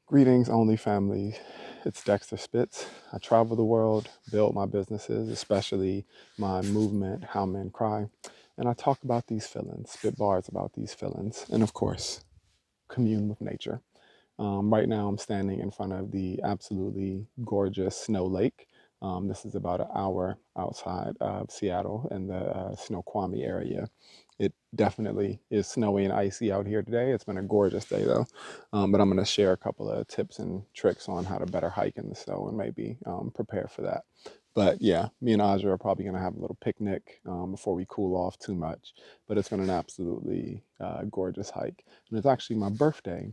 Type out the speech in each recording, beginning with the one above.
Greetings, only family. It's Dexter Spitz. I travel the world, build my businesses, especially my movement, How Men Cry, and I talk about these feelings, spit bars about these feelings, and of course, commune with nature. Right now, I'm standing in front of the absolutely gorgeous Snow Lake. This is about an hour outside of Seattle in the Snoqualmie area. It definitely is snowy and icy out here today. It's been a gorgeous day though. But I'm going to share a couple of tips and tricks on how to better hike in the snow and maybe prepare for that. But yeah, me and Aja are probably going to have a little picnic before we cool off too much. But it's been an absolutely gorgeous hike. And it's actually my birthday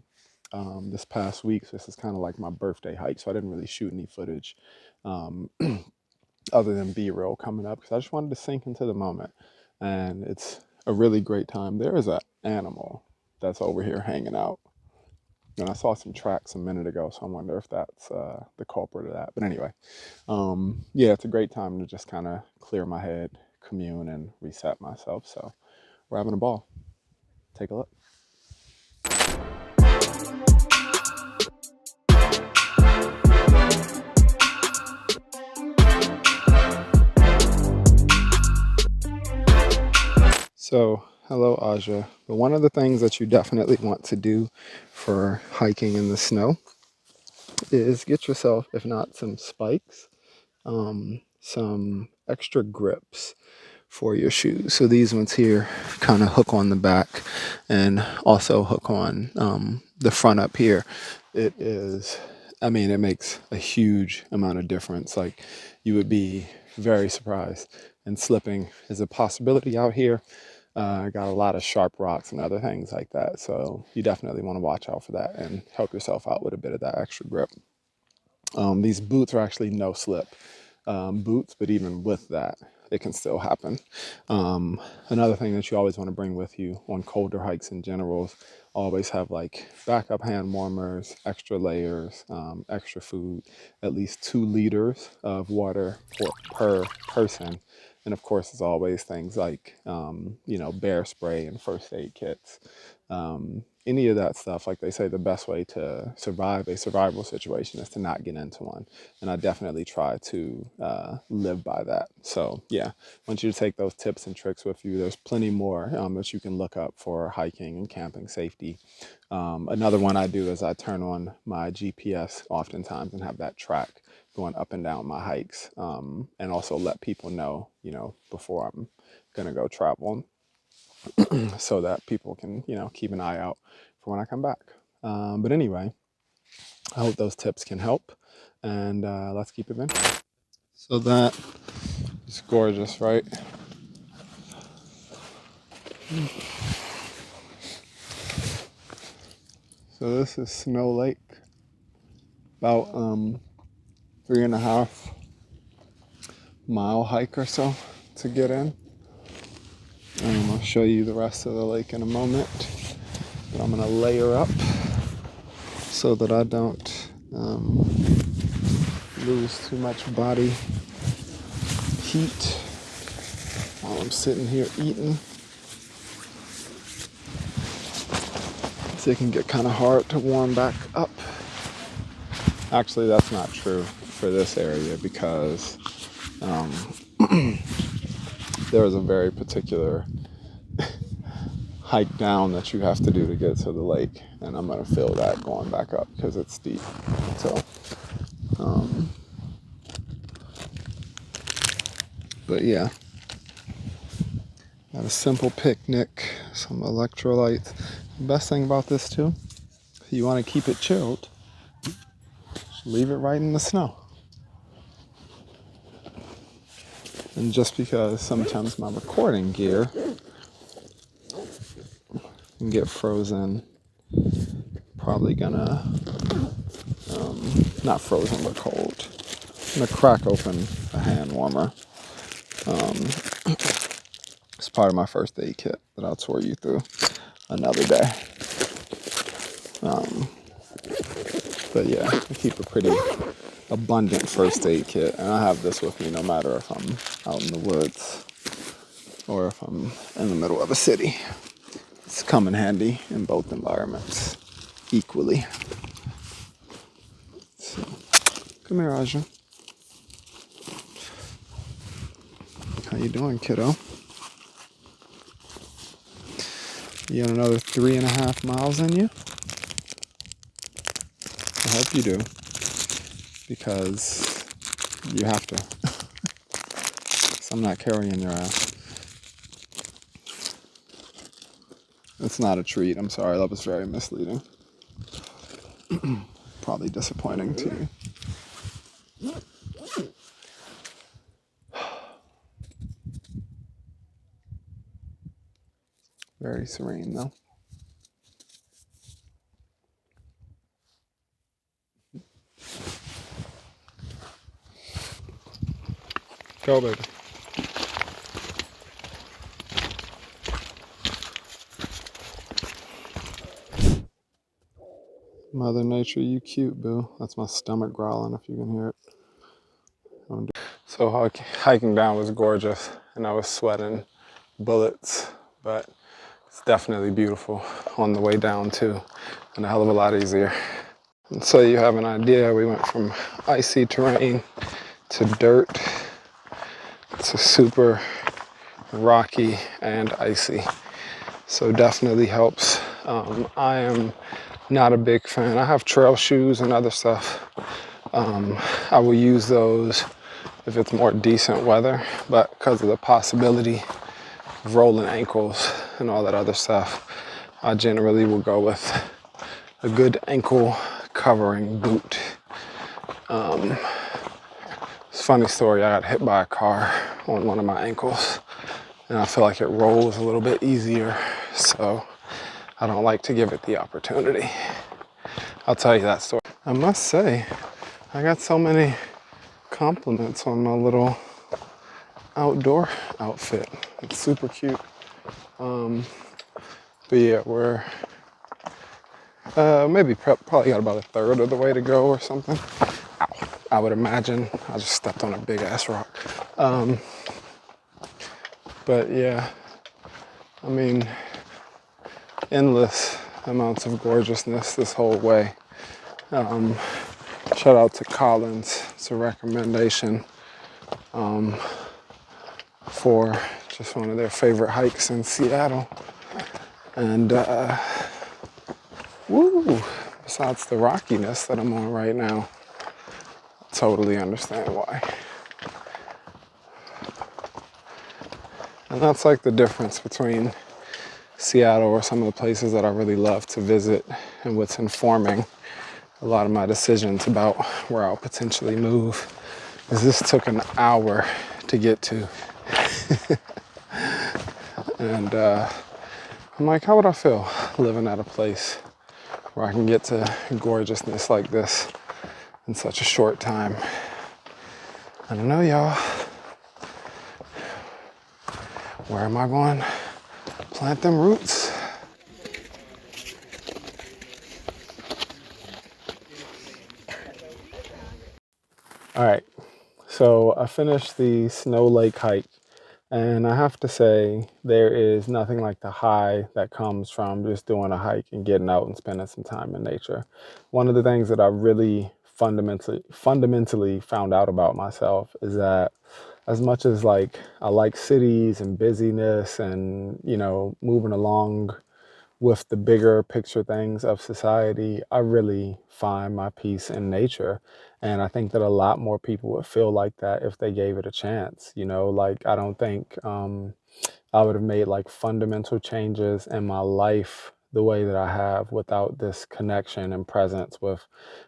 this past week. So this is kind of like my birthday hike. So I didn't really shoot any footage other than B-roll coming up because I just wanted to sink into the moment. And it's a really great time. There is an animal that's over here hanging out. And I saw some tracks a minute ago, so I wonder if that's the culprit of that. But anyway, yeah, it's a great time to just kind of clear my head, commune, and reset myself. So we're having a ball. Take a look. So, hello Aja. But one of the things that you definitely want to do for hiking in the snow is get yourself, if not some spikes, some extra grips for your shoes. So these ones here kind of hook on the back and also hook on the front up here. It is, I mean, it makes a huge amount of difference. Like you would be very surprised. And slipping is a possibility out here. Got a lot of sharp rocks and other things like that. So you definitely want to watch out for that and help yourself out with a bit of that extra grip. These boots are actually no slip boots, but even with that, it can still happen. Another thing that you always want to bring with you on colder hikes in general is always have like backup hand warmers, extra layers, extra food, at least 2 liters of water per person. And of course, as always, things like, bear spray and first aid kits. Any of that stuff, like they say, the best way to survive a survival situation is to not get into one. And I definitely try to live by that. So yeah, I want you to take those tips and tricks with you. There's plenty more that you can look up for hiking and camping safety. Another one I do is I turn on my GPS oftentimes and have that track going up and down my hikes, and also let people know, before I'm gonna go travel, so that people can, keep an eye out for when I come back. But anyway, I hope those tips can help, and let's keep it moving. So that is gorgeous, right? So this is Snow Lake, about 3.5 mile hike or so to get in. I'll show you the rest of the lake in a moment. But I'm gonna layer up so that I don't lose too much body heat while I'm sitting here eating. So it can get kind of hard to warm back up. Actually, that's not true for this area because there is a very particular hike down that you have to do to get to the lake, and I'm gonna feel that going back up because it's steep. So, but yeah, got a simple picnic, some electrolytes. The best thing about this too, if you want to keep it chilled, just leave it right in the snow. And just because sometimes my recording gear can get frozen, probably gonna, not frozen but cold. I'm gonna crack open a hand warmer. It's part of my first aid kit that I'll tour you through another day. But yeah, I keep a pretty abundant first aid kit, and I have this with me no matter if I'm out in the woods or if I'm in the middle of a city. It's come in handy in both environments equally. Come here, Aja. How you doing, kiddo? You got another 3.5 miles in you? I hope you do, because you have to. So I'm not carrying your ass. It's not a treat. I'm sorry. That was very misleading. Probably disappointing to you. Very serene, though. Go, baby. Mother Nature, you cute, boo. That's my stomach growling, if you can hear it. So hiking down was gorgeous, and I was sweating bullets, but it's definitely beautiful on the way down, too, and a hell of a lot easier. And so you have an idea, we went from icy terrain to dirt to super rocky and icy. So definitely helps. I am not a big fan. I have trail shoes and other stuff. I will use those if it's more decent weather, but because of the possibility of rolling ankles and all that other stuff, I generally will go with a good ankle covering boot. It's a funny story, I got hit by a car on one of my ankles, and I feel like it rolls a little bit easier, so I don't like to give it the opportunity. I'll tell you that story. I must say, I got so many compliments on my little outdoor outfit. It's super cute. But yeah, we're probably got about a third of the way to go or something. Ow, I would imagine. I just stepped on a big ass rock. But yeah, I mean, endless amounts of gorgeousness this whole way. Shout out to Collins. It's a recommendation for just one of their favorite hikes in Seattle. And besides the rockiness that I'm on right now, I totally understand why. And that's like the difference between Seattle or some of the places that I really love to visit, and what's informing a lot of my decisions about where I'll potentially move, is this took an hour to get to. And I'm like, how would I feel living at a place where I can get to gorgeousness like this in such a short time? I don't know, y'all. Where am I going? Plant them roots. All right, so I finished the Snow Lake hike, and I have to say there is nothing like the high that comes from just doing a hike and getting out and spending some time in nature. One of the things that I really fundamentally found out about myself is that as much as like I like cities and busyness and, you know, moving along with the bigger picture things of society, I really find my peace in nature. And I think that a lot more people would feel like that if they gave it a chance. You know, like I don't think I would have made like fundamental changes in my life the way that I have without this connection and presence with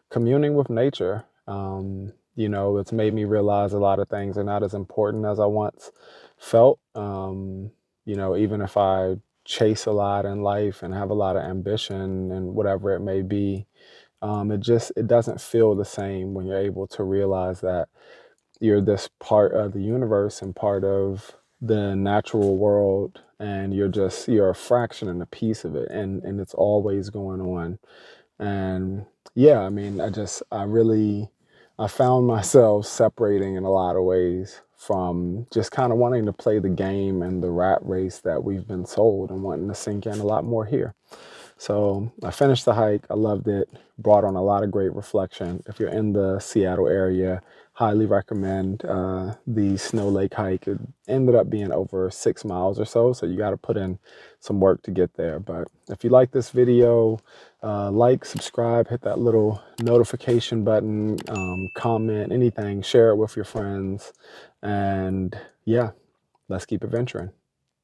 communing with nature. You know, it's made me realize a lot of things are not as important as I once felt. You know, even if I chase a lot in life and have a lot of ambition and whatever it may be, it doesn't feel the same when you're able to realize that you're this part of the universe and part of the natural world, and you're a fraction and a piece of it, and it's always going on. And yeah, I mean, I found myself separating in a lot of ways from just kind of wanting to play the game and the rat race that we've been sold, and wanting to sink in a lot more here. So I finished the hike. I loved it. Brought on a lot of great reflection. If you're in the Seattle area, highly recommend the Snow Lake hike. It ended up being over 6 miles or so, so you got to put in some work to get there. But if you like this video, like, subscribe, hit that little notification button, comment, anything, share it with your friends. And yeah, let's keep adventuring.